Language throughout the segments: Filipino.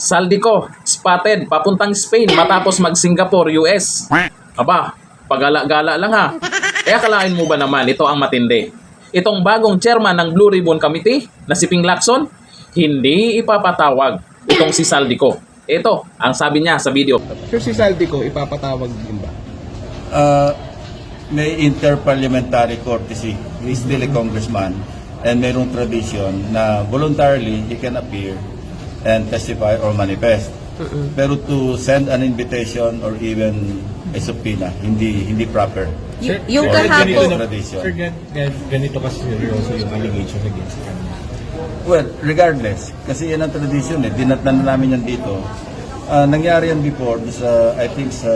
Saldico, spotted, papuntang Spain matapos mag-Singapore, US. Aba, pagala-gala lang ha. Kaya akalain mo ba naman ito ang matindi? Itong bagong chairman ng Blue Ribbon Committee na si Ping Lacson, hindi ipapatawag itong si Saldico. Ito, ang sabi niya sa video. Sir, si Saldico, ipapatawag din ba? May interparliamentary courtesy. He's still a congressman and mayroong tradition na voluntarily he can appear and testify or manifest. Pero to send an invitation or even a subpoena, hindi proper. Yung So, kahapon, ganito yung tradition. Sir, ganito kasi seryoso yung allegation against him. Well, regardless, kasi yan ang tradition eh. Dinatnan na namin yan dito. Nangyari yan before sa, I think sa...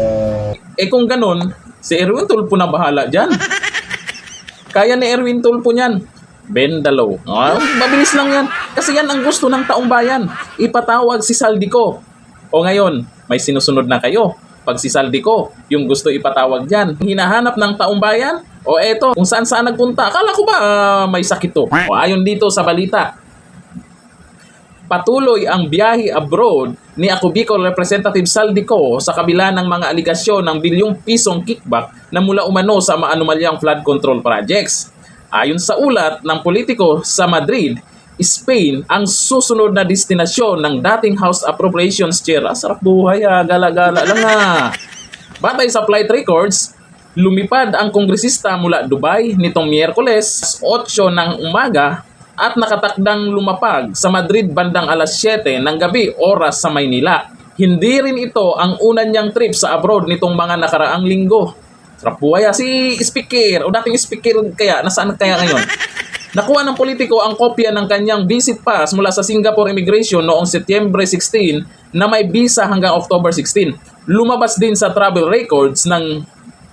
Kung ganun, si Erwin Tulfo na bahala dyan. Kaya ni Erwin Tulfo niyan. Bend the law. Mabilis lang yan. Kasi yan ang gusto ng taong bayan. Ipatawag si Saldico. O ngayon, may sinusunod na kayo. Pag si Saldico, yung gusto ipatawag dyan, hinahanap ng taong bayan. O eto, kung saan nagpunta. Akala ko ba may sakit to? O ayon dito sa balita, patuloy ang biyahe abroad ni Ako Bicol Representative Saldico sa kabila ng mga aligasyon ng bilyong pisong kickback na mula umano sa maanumalyang flood control projects. Ayon sa ulat ng politiko sa Madrid, Spain ang susunod na destinasyon ng dating House Appropriations Chair. Sarap buhay gala-gala lang Batay sa flight records, lumipad ang kongresista mula Dubai nitong Miyerkules 8 ng umaga at nakatakdang lumapag sa Madrid bandang alas 7 ng gabi oras sa Maynila. Hindi rin ito ang una niyang trip sa abroad nitong mga nakaraang linggo. Sarap buhay si speaker o dating speaker kaya, nasaan kaya ngayon? Nakuha ng politiko ang kopya ng kanyang visit pass mula sa Singapore Immigration noong Setyembre 16 na may visa hanggang October 16. Lumabas din sa travel records ng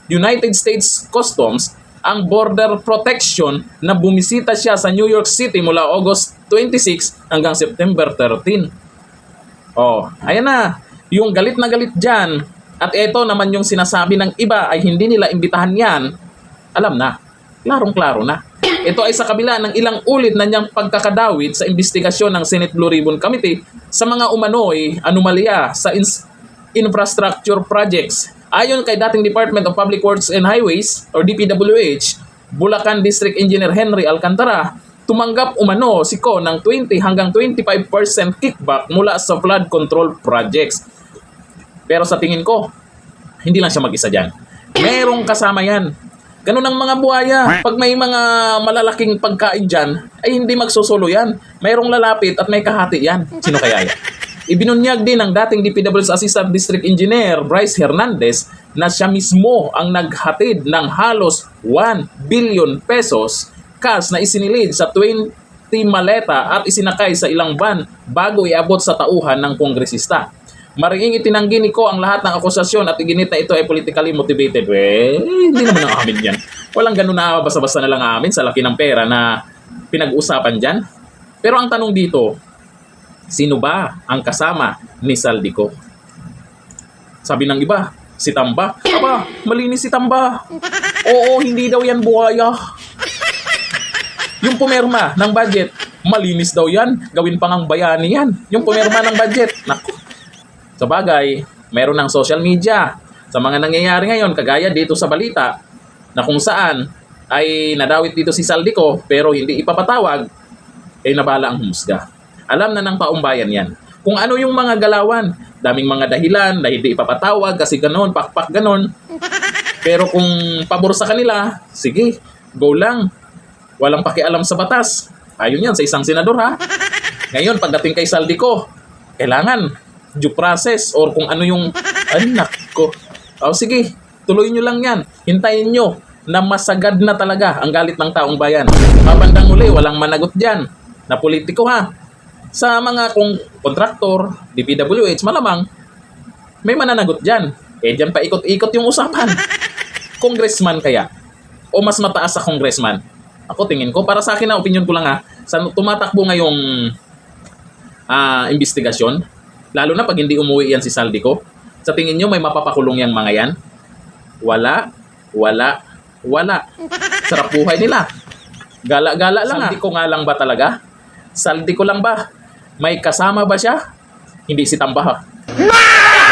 United States Customs ang border protection na bumisita siya sa New York City mula August 26 hanggang September 13. Ayan na. Yung galit na galit dyan. At ito naman yung sinasabi ng iba ay hindi nila imbitahan yan. Alam na. Klarong-klaro na. Ito ay sa kabila ng ilang ulit na niyang pagkakadawit sa investigasyon ng Senate Blue Ribbon Committee sa mga umano'y anomalya sa infrastructure projects. Ayon kay dating Department of Public Works and Highways or DPWH, Bulacan District Engineer Henry Alcantara, tumanggap umano si Ko ng 20 hanggang 25% kickback mula sa flood control projects. Pero sa tingin ko, hindi lang siya mag-isa dyan. Merong kasama yan. Ganun ang mga buhaya. Pag may mga malalaking pagkain dyan, ay hindi magsusulo yan. Mayroong lalapit at may kahati yan. Sino kaya yan? Ibinunyag din ng dating DPW's Assistant District Engineer Bryce Hernandez na siya mismo ang naghatid ng halos 1 billion pesos cash na isinilid sa 20 maleta at isinakay sa ilang van bago iabot sa tauhan ng kongresista. Maringing itinanggi ni Ko ang lahat ng akusasyon at iginit na ito ay politically motivated. Hindi naman ang amin yan. Walang ganun na basta-basta na lang amin sa laki ng pera na pinag-usapan dyan. Pero ang tanong dito, sino ba ang kasama ni Saldico? Sabi ng iba, si Tamba. Aba, malinis si Tamba. Oo, hindi daw yan buhaya. Yung pumerma ng budget, malinis daw yan. Gawin pang ang bayani yan. Yung pumerma ng budget. Naku. Sa bagay, meron ng social media. Sa mga nangyayari ngayon, kagaya dito sa balita, na kung saan ay nadawit dito si Saldico pero hindi ipapatawag, ay nabala ang humusga. Alam na ng taong bayan yan. Kung ano yung mga galawan, daming mga dahilan na hindi ipapatawag kasi ganon, pakpak ganon. Pero kung pabor sa kanila, sige, go lang. Walang pakialam sa batas. Ayun yan sa isang senador ha. Ngayon, pagdating kay Saldico, kailangan due process or kung ano yung anak ko. Sige, tuloy nyo lang yan. Hintayin nyo na masagad na talaga ang galit ng taong bayan. Babandang uli, walang managot dyan na politiko ha. Sa mga kontraktor, DPWH, malamang may mananagot dyan. Dyan pa ikot-ikot yung usapan. Congressman kaya? O mas mataas sa congressman? Ako tingin ko, para sa akin na opinion ko lang ha, sa tumatakbo ngayong investigasyon, lalo na pag hindi umuwi yan si Saldico, sa tingin nyo may mapapakulong yang mga yan? Wala. Sarap buhay nila. Gala-gala lang Saldico nga lang ba talaga? Saldico lang ba? May kasama ba siya? hindi si Tambahak.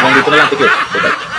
Hanggang dito na lang, thank you. Bye-bye.